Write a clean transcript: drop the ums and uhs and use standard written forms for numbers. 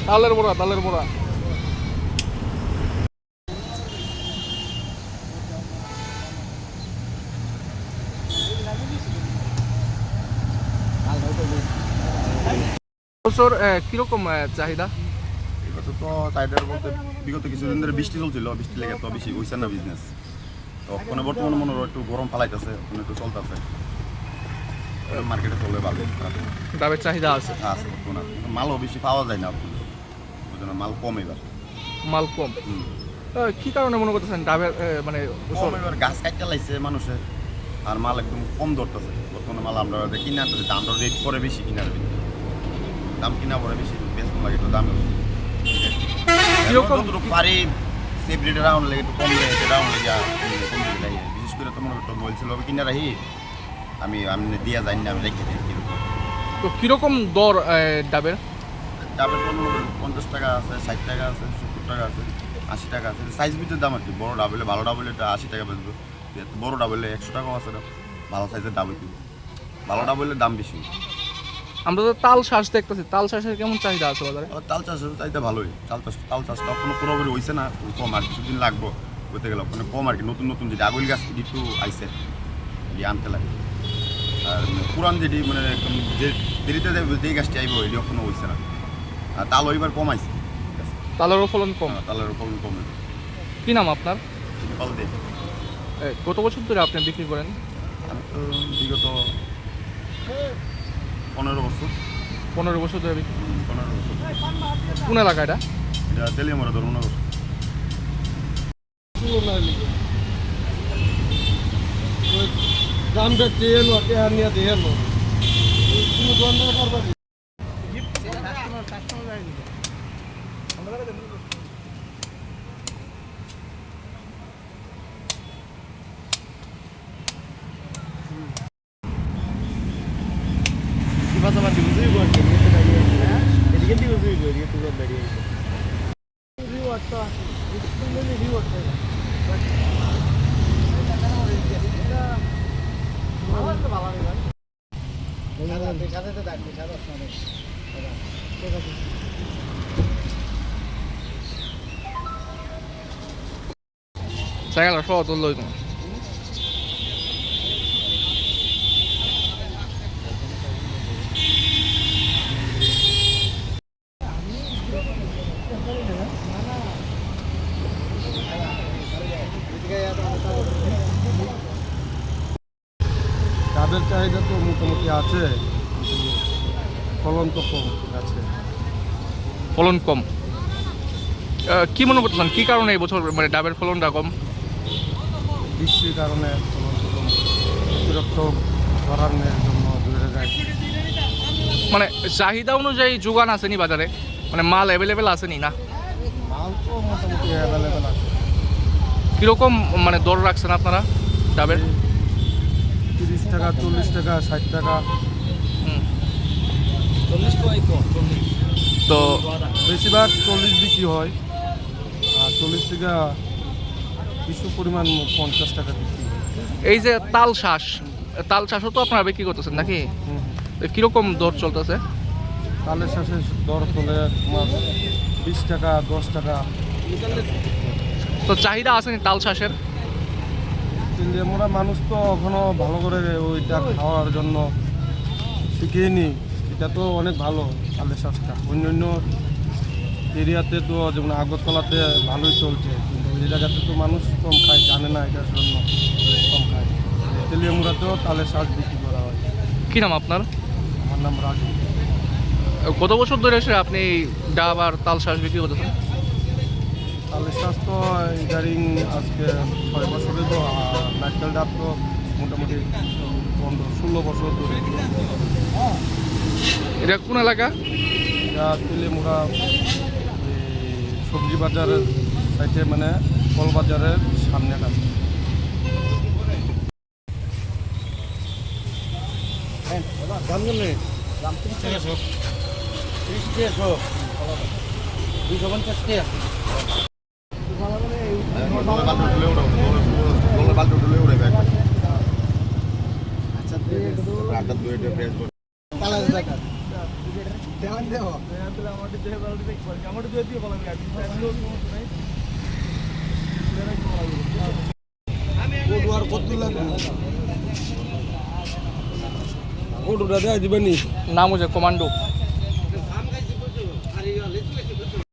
তালের বড়া, তালের বড়া। বছর কিরকম চাহিদা? এবছর তো চাহিদার বলতে বিগত কিছুদিন ধরে বৃষ্টি চলছিল, বৃষ্টি লেগে তো বেশি হয়েছে না বিজনেস। তো ওখানে বর্তমানে মনে হয় একটু গরম ফালাইতেছে, ওখানে একটু চলতেছে, মার্কেটে চলে ভালো। ডাবের চাহিদা আছে? আছে বর্তমানে, কিন্তু মালও বেশি পাওয়া যায় না, ওই জন্য মাল কম এবার। মাল কম? কি কারণে মনে করতেছেন ডাবের মানে কম এবার? গাছ কাটতে লাগছে মানুষের, আর মাল একদম কম ধরতেছে বর্তমানে। মাল আমরা কিনে আনতেছি, দামটা রেট করে বেশি, কিনার দাম কিনা পরে বেশি, বেশ লাগে একটু দাম কিরকম পারি সেফ রেটে রাউন্ড লাগে, একটু কম রেটে রাউন্ড লেগে কম রেটে লাগে। বিশেষ করে তো মনে করতো বলছিল কিনে রাখি, আমি দিয়া যাই না, আমি রেখে দিই কীরকম। তো কীরকম দর ডাবের? ডাবের তো মনে করেন 50 টাকা আছে, 60 টাকা আছে, 70 টাকা আছে, 80 টাকা আছে। সাইজ ভিতরে দাম আর কি। বড় ডাবেলে, ভালো ডাবেলে এটা 80 টাকা বেচবো, বড় ডাবেলে 100 টাকাও আছে। ভালো সাইজের ডাবে দিব, ভালো ডাবেলের দাম বেশি। আমরা তো তাল শ্বাস দেখতেছি, তাল শ্বাসের কেমন চাহিদা আছে বাজারে? তাল চাষের চাহিদা ভালোই। তাল চাষটা এখনো পুরোপুরি হয়েছে না, কম আর কিছুদিন লাগবো বলতে গেলে, ওখানে কম আর কি। নতুন নতুন যেটা আগুল গাছ একটু আইসে আনতে লাগে, আর পুরান যেটি মানে একদম যে দেরিতে যেই গাছটি আইব এটি এখনো হয়েছে না। আর তাল ওইবার কমাইছে, তালেরও ফলন কম? তালের ফলন কমে। কি নাম আপনার? ফল দেয়। কত বছর ধরে আপনি বিক্রি করেন? আমি তো বিগত 15 বছর। 15 বছর ধরে বিক্রি? 15 বছর। কোন এলাকা এটা? এটা তেলিয়ামরা ধর্মনগর। দামটা চেয়ে লো, নিয়ে দিয়ে লো, তুমি দোকানদার পারবা কি? জায়গাটা সহ তুললো তোমার। ডাবের চাহিদা তো মোটামুটি আছে, ফলন তো কম আছে। ফলন কম? কি মনে করতেছেন কি কারণে এই বছর মানে ডাবের ফলনটা কম? বৃষ্টির কারণে ফলন কম, অতিরিক্ত গরমের জন্য দূরে যায়। মানে চাহিদা অনুযায়ী যোগান আসেনি বাজারে, মানে মাল অ্যাভেলেবেল আসেনি না? মাল তো মোটামুটি অ্যাভেলেবেল আছে। কীরকম মানে দর রাখছেন আপনারা ডাবের? 30 টাকা, 40 টাকা, 60 টাকা। তো বেশিরভাগ 40 বিক্রি হয়, আর 40 টাকা কিছু পরিমাণ 50 টাকা বিক্রি হয়। এই যে তাল শ্বাসও তো আপনারা বিক্রি করতেছেন নাকি? কীরকম দর চলতেছে? তালের শাঁসে দর চলে তোমার 20 টাকা, 10 টাকা। তো চাহিদা আসেনি তাল শ্বাসের? কিন্তু আমরা মানুষ তো এখনো ভালো করে ওইটা খাওয়ার জন্য শিখিনি। এটা তো অনেক ভালো তালের শাঁসটা, অন্য এরিয়াতে তো যেমন আগরতলাতে ভালোই চলছে, কিন্তু ওই জায়গাতে তো মানুষ কম খায়, জানে না এটার জন্য কম খায়। তেলিয়ামুড়াতেও তালের শাঁস বিক্রি করা হয়। কী নাম আপনার? আমার নাম রাজু। কত বছর ধরে এসে আপনি ডাব আর তাল শ্বাস বিক্রি করতেছেন? তালের শাঁস তো ইদারিং আজকে 6 বছর হইব, আর নারকেল ডাব তো মোটামুটি 15-16 বছর ধরে। এটা কোন এলাকা? এটা তেলিয়ামুড়া সবজি বাজারের সাইডে, মানে ফল বাজারের সামনে কাছে। দাম ওটা দেওয়া যাবে নি নাম হচ্ছে কমান্ডো।